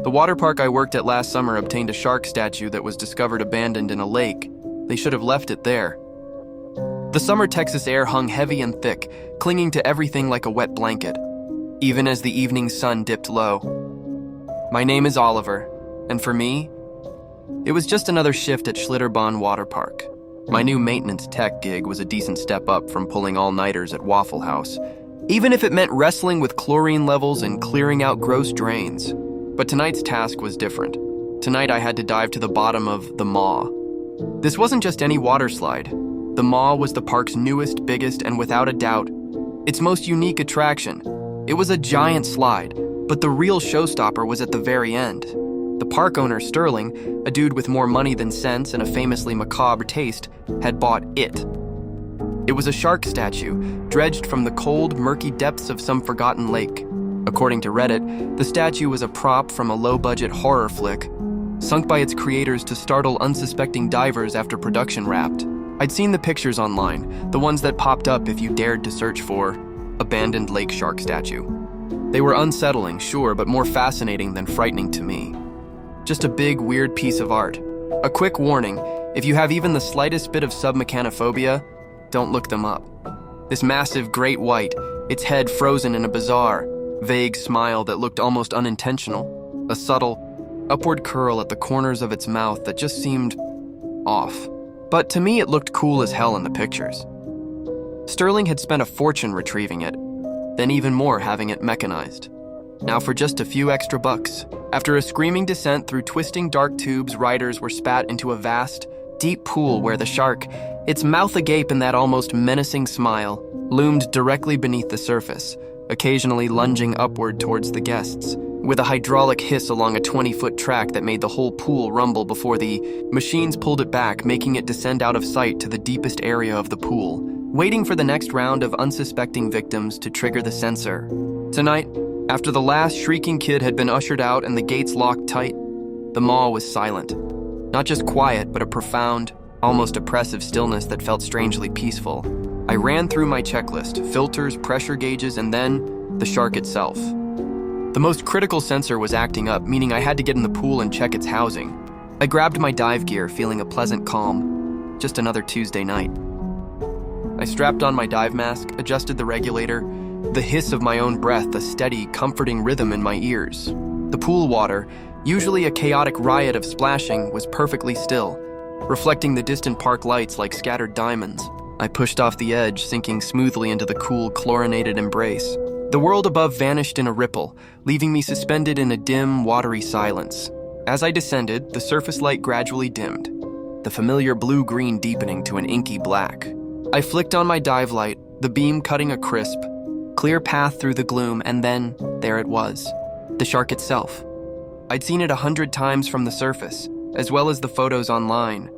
The water park I worked at last summer obtained a shark statue that was discovered abandoned in a lake. They should have left it there. The summer Texas air hung heavy and thick, clinging to everything like a wet blanket, even as the evening sun dipped low. My name is Oliver, and for me, it was just another shift at Schlitterbahn Water Park. My new maintenance tech gig was a decent step up from pulling all-nighters at Waffle House, even if it meant wrestling with chlorine levels and clearing out gross drains. But tonight's task was different. Tonight I had to dive to the bottom of the Maw. This wasn't just any water slide. The Maw was the park's newest, biggest, and without a doubt, its most unique attraction. It was a giant slide, but the real showstopper was at the very end. The park owner, Sterling, a dude with more money than sense and a famously macabre taste, had bought it. It was a shark statue, dredged from the cold, murky depths of some forgotten lake. According to Reddit, the statue was a prop from a low-budget horror flick, sunk by its creators to startle unsuspecting divers after production wrapped. I'd seen the pictures online, the ones that popped up if you dared to search for abandoned lake shark statue. They were unsettling, sure, but more fascinating than frightening to me. Just a big, weird piece of art. A quick warning, if you have even the slightest bit of submechanophobia, don't look them up. This massive great white, its head frozen in a bizarre, vague smile that looked almost unintentional, a subtle, upward curl at the corners of its mouth that just seemed off. But to me, it looked cool as hell in the pictures. Sterling had spent a fortune retrieving it, then even more having it mechanized. Now for just a few extra bucks. After a screaming descent through twisting dark tubes, riders were spat into a vast, deep pool where the shark, its mouth agape in that almost menacing smile, loomed directly beneath the surface, occasionally lunging upward towards the guests, with a hydraulic hiss along a 20-foot track that made the whole pool rumble before the machines pulled it back, making it descend out of sight to the deepest area of the pool, waiting for the next round of unsuspecting victims to trigger the sensor. Tonight, after the last shrieking kid had been ushered out and the gates locked tight, the Maw was silent. Not just quiet, but a profound, almost oppressive stillness that felt strangely peaceful. I ran through my checklist, filters, pressure gauges, and then the shark itself. The most critical sensor was acting up, meaning I had to get in the pool and check its housing. I grabbed my dive gear, feeling a pleasant calm. Just another Tuesday night. I strapped on my dive mask, adjusted the regulator, the hiss of my own breath, a steady, comforting rhythm in my ears. The pool water, usually a chaotic riot of splashing, was perfectly still, reflecting the distant park lights like scattered diamonds. I pushed off the edge, sinking smoothly into the cool, chlorinated embrace. The world above vanished in a ripple, leaving me suspended in a dim, watery silence. As I descended, the surface light gradually dimmed, the familiar blue-green deepening to an inky black. I flicked on my dive light, the beam cutting a crisp, clear path through the gloom, and then there it was, the shark itself. I'd seen it 100 times from the surface, as well as the photos online.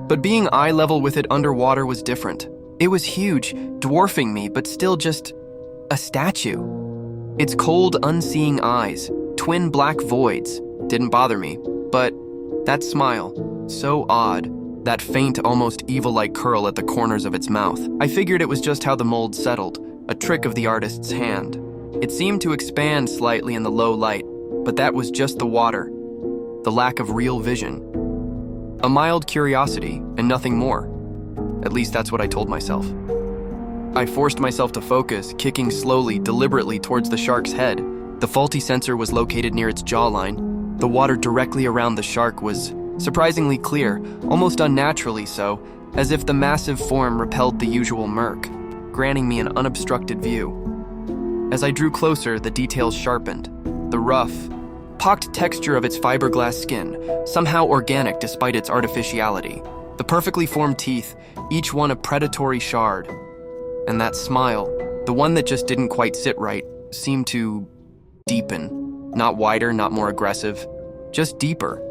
But being eye level with it underwater was different. It was huge, dwarfing me, but still just a statue. Its cold, unseeing eyes, twin black voids, didn't bother me, but that smile, so odd, that faint, almost evil-like curl at the corners of its mouth. I figured it was just how the mold settled, a trick of the artist's hand. It seemed to expand slightly in the low light, but that was just the water, the lack of real vision. A mild curiosity, and nothing more. At least that's what I told myself. I forced myself to focus, kicking slowly, deliberately towards the shark's head. The faulty sensor was located near its jawline. The water directly around the shark was surprisingly clear, almost unnaturally so, as if the massive form repelled the usual murk, granting me an unobstructed view. As I drew closer, the details sharpened. The rough, pocked texture of its fiberglass skin, somehow organic despite its artificiality. The perfectly formed teeth, each one a predatory shard. And that smile, the one that just didn't quite sit right, seemed to deepen. Not wider, not more aggressive, just deeper.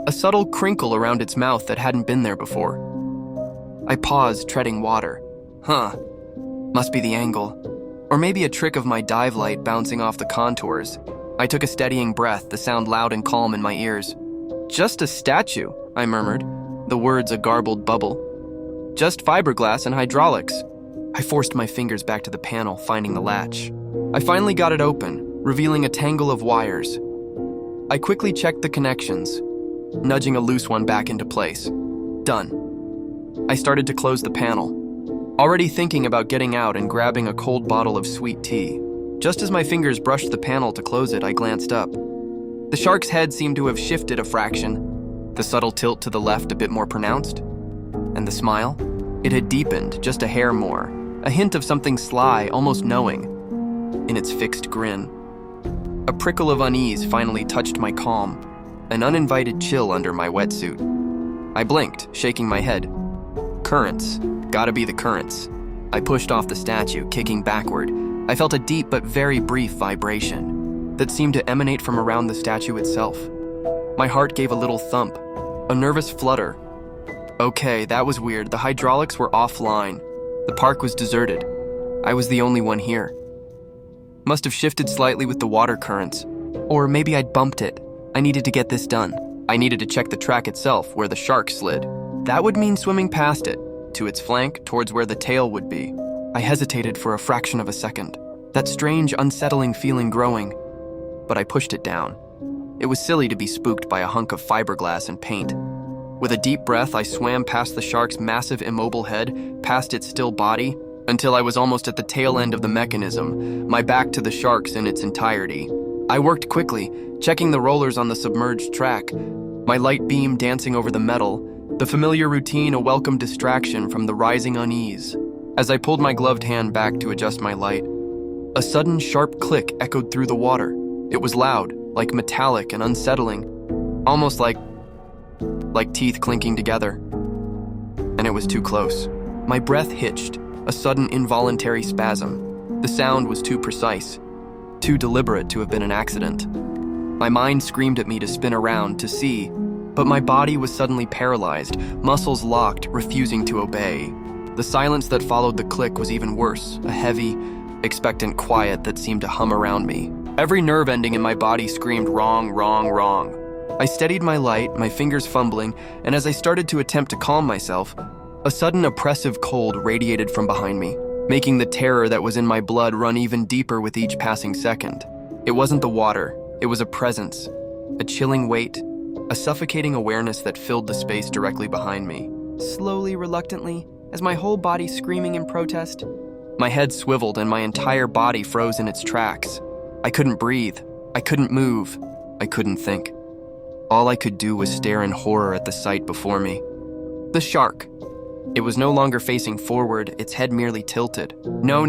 A subtle crinkle around its mouth that hadn't been there before. I paused, treading water. Must be the angle. Or maybe a trick of my dive light bouncing off the contours. I took a steadying breath, the sound loud and calm in my ears. Just a statue, I murmured, the words a garbled bubble. Just fiberglass and hydraulics. I forced my fingers back to the panel, finding the latch. I finally got it open, revealing a tangle of wires. I quickly checked the connections, nudging a loose one back into place. Done. I started to close the panel, already thinking about getting out and grabbing a cold bottle of sweet tea. Just as my fingers brushed the panel to close it, I glanced up. The shark's head seemed to have shifted a fraction, the subtle tilt to the left a bit more pronounced. And the smile? It had deepened just a hair more, a hint of something sly, almost knowing, in its fixed grin. A prickle of unease finally touched my calm, an uninvited chill under my wetsuit. I blinked, shaking my head. Currents. Gotta be the currents. I pushed off the statue, kicking backward. I felt a deep but very brief vibration that seemed to emanate from around the statue itself. My heart gave a little thump, a nervous flutter. Okay, that was weird. The hydraulics were offline. The park was deserted. I was the only one here. Must have shifted slightly with the water currents. Or maybe I'd bumped it. I needed to get this done. I needed to check the track itself, where the shark slid. That would mean swimming past it, to its flank, towards where the tail would be. I hesitated for a fraction of a second, that strange, unsettling feeling growing. But I pushed it down. It was silly to be spooked by a hunk of fiberglass and paint. With a deep breath, I swam past the shark's massive immobile head, past its still body, until I was almost at the tail end of the mechanism, my back to the shark's in its entirety. I worked quickly, checking the rollers on the submerged track, my light beam dancing over the metal, the familiar routine a welcome distraction from the rising unease. As I pulled my gloved hand back to adjust my light, a sudden sharp click echoed through the water. It was loud, like metallic and unsettling, almost like teeth clinking together. And it was too close. My breath hitched, a sudden involuntary spasm. The sound was too precise, too deliberate to have been an accident. My mind screamed at me to spin around, to see, but my body was suddenly paralyzed, muscles locked, refusing to obey. The silence that followed the click was even worse, a heavy, expectant quiet that seemed to hum around me. Every nerve ending in my body screamed wrong, wrong, wrong. I steadied my light, my fingers fumbling, and as I started to attempt to calm myself, a sudden oppressive cold radiated from behind me, making the terror that was in my blood run even deeper with each passing second. It wasn't the water, it was a presence, a chilling weight, a suffocating awareness that filled the space directly behind me. Slowly, reluctantly, as my whole body screaming in protest, my head swiveled and my entire body froze in its tracks. I couldn't breathe, I couldn't move, I couldn't think. All I could do was stare in horror at the sight before me. The shark. It was no longer facing forward, its head merely tilted. No.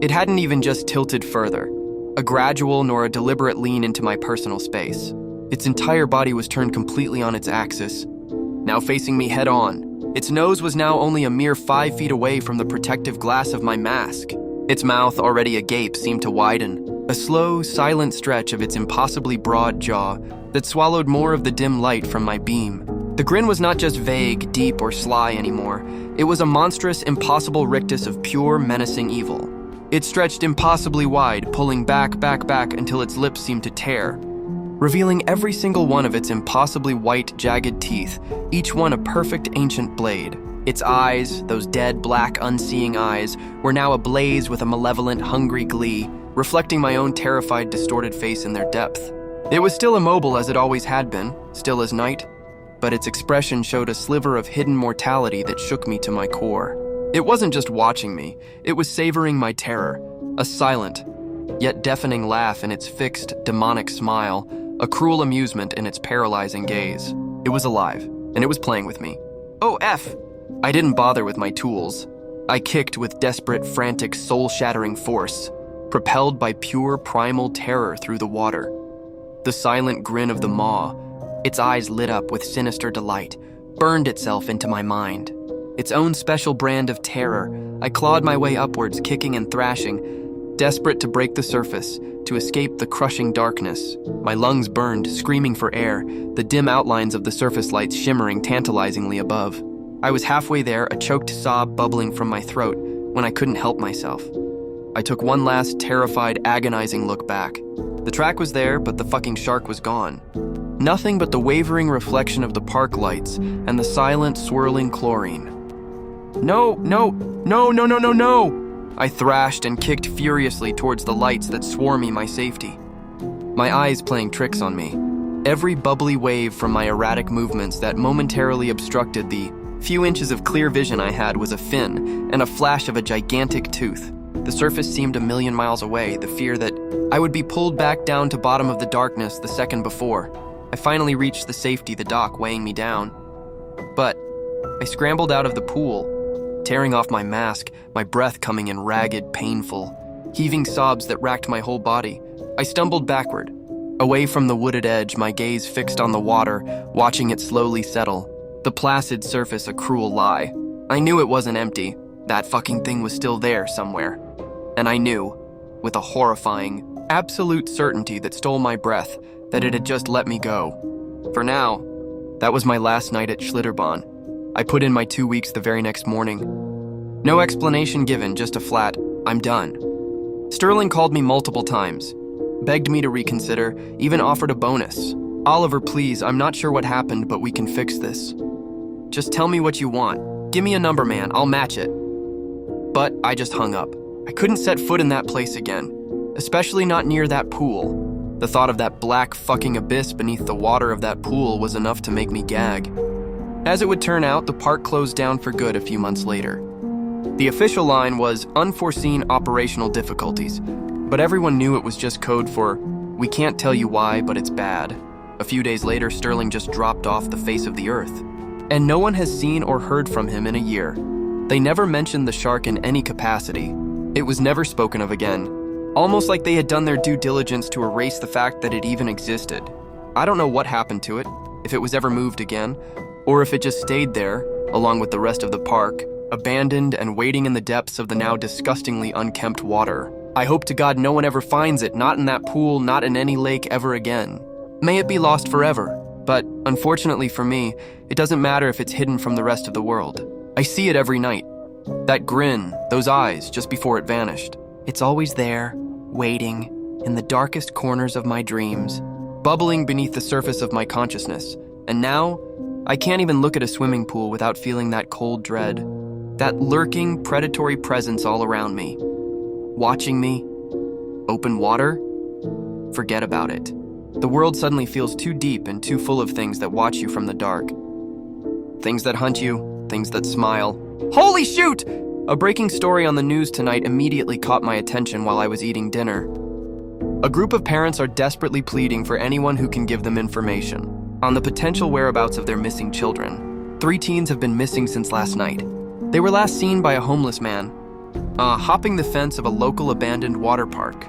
It hadn't even just tilted further, a gradual nor a deliberate lean into my personal space. Its entire body was turned completely on its axis, now facing me head on. Its nose was now only a mere 5 feet away from the protective glass of my mask. Its mouth, already agape, seemed to widen, a slow, silent stretch of its impossibly broad jaw that swallowed more of the dim light from my beam. The grin was not just vague, deep, or sly anymore. It was a monstrous, impossible rictus of pure, menacing evil. It stretched impossibly wide, pulling back until its lips seemed to tear, revealing every single one of its impossibly white, jagged teeth, each one a perfect ancient blade. Its eyes, those dead, black, unseeing eyes, were now ablaze with a malevolent, hungry glee, reflecting my own terrified, distorted face in their depth. It was still immobile as it always had been, still as night, but its expression showed a sliver of hidden mortality that shook me to my core. It wasn't just watching me, it was savoring my terror, a silent, yet deafening laugh in its fixed, demonic smile, a cruel amusement in its paralyzing gaze. It was alive, and it was playing with me. Oh, F! I didn't bother with my tools. I kicked with desperate, frantic, soul-shattering force, propelled by pure, primal terror through the water. The silent grin of the maw, its eyes lit up with sinister delight, burned itself into my mind. Its own special brand of terror, I clawed my way upwards, kicking and thrashing, desperate to break the surface, to escape the crushing darkness. My lungs burned, screaming for air, the dim outlines of the surface lights shimmering tantalizingly above. I was halfway there, a choked sob bubbling from my throat, when I couldn't help myself. I took one last terrified, agonizing look back. The track was there, but the fucking shark was gone. Nothing but the wavering reflection of the park lights and the silent, swirling chlorine. No! I thrashed and kicked furiously towards the lights that swore me my safety. my eyes playing tricks on me. Every bubbly wave from my erratic movements that momentarily obstructed the few inches of clear vision I had was a fin and a flash of a gigantic tooth. The surface seemed a million miles away, the fear that I would be pulled back down to bottom of the darkness the second before. I finally reached the safety, the dock weighing me down. But I scrambled out of the pool, tearing off my mask, my breath coming in ragged, painful, heaving sobs that racked my whole body. I stumbled backward, away from the wooded edge, my gaze fixed on the water, watching it slowly settle. The placid surface a cruel lie. I knew it wasn't empty. That fucking thing was still there somewhere. And I knew, with a horrifying, absolute certainty that stole my breath, that it had just let me go. For now, that was my last night at Schlitterbahn. I put in my 2 weeks the very next morning. No explanation given, just a flat, I'm done. Sterling called me multiple times, begged me to reconsider, even offered a bonus. Oliver, please, I'm not sure what happened, but we can fix this. Just tell me what you want. Give me a number, man, I'll match it. But I just hung up. I couldn't set foot in that place again, especially not near that pool. The thought of that black fucking abyss beneath the water of that pool was enough to make me gag. As it would turn out, the park closed down for good a few months later. The official line was unforeseen operational difficulties, but everyone knew it was just code for, we can't tell you why, but it's bad. A few days later, Sterling just dropped off the face of the earth, and no one has seen or heard from him in a year. They never mentioned the shark in any capacity. It was never spoken of again. Almost like they had done their due diligence to erase the fact that it even existed. I don't know what happened to it, if it was ever moved again, or if it just stayed there, along with the rest of the park, abandoned and waiting in the depths of the now disgustingly unkempt water. I hope to God no one ever finds it, not in that pool, not in any lake ever again. May it be lost forever, but unfortunately for me, it doesn't matter if it's hidden from the rest of the world. I see it every night. That grin, those eyes, just before it vanished. It's always there, waiting, in the darkest corners of my dreams, bubbling beneath the surface of my consciousness. And now, I can't even look at a swimming pool without feeling that cold dread, that lurking, predatory presence all around me. Watching me. Open water? Forget about it. The world suddenly feels too deep and too full of things that watch you from the dark. Things that hunt you, things that smile. Holy shoot! A breaking story on the news tonight immediately caught my attention while I was eating dinner. A group of parents are desperately pleading for anyone who can give them information on the potential whereabouts of their missing children. 3 teens have been missing since last night. They were last seen by a homeless man, hopping the fence of a local abandoned water park.